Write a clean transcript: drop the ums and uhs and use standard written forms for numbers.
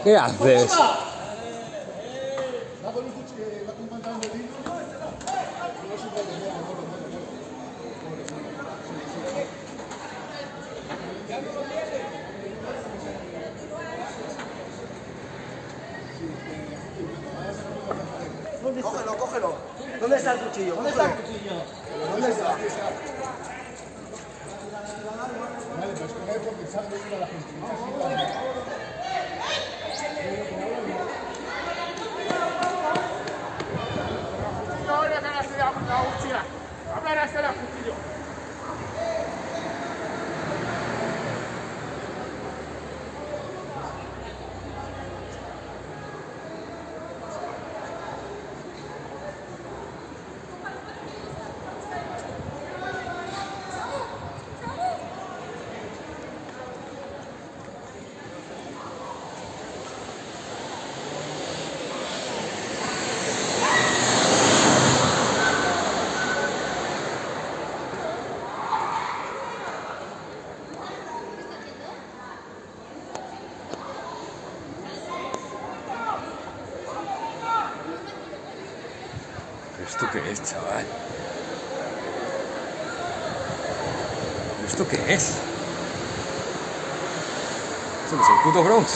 ¿Qué haces? Cógelo, cógelo. ¿Dónde está el cuchillo? ¿Dónde está el cuchillo? ¿Dónde está? Vale, pues coger porque sabe ir a la gente. ¿Esto qué es, chaval? ¿Esto qué es? ¿Esto qué es el puto Bronx?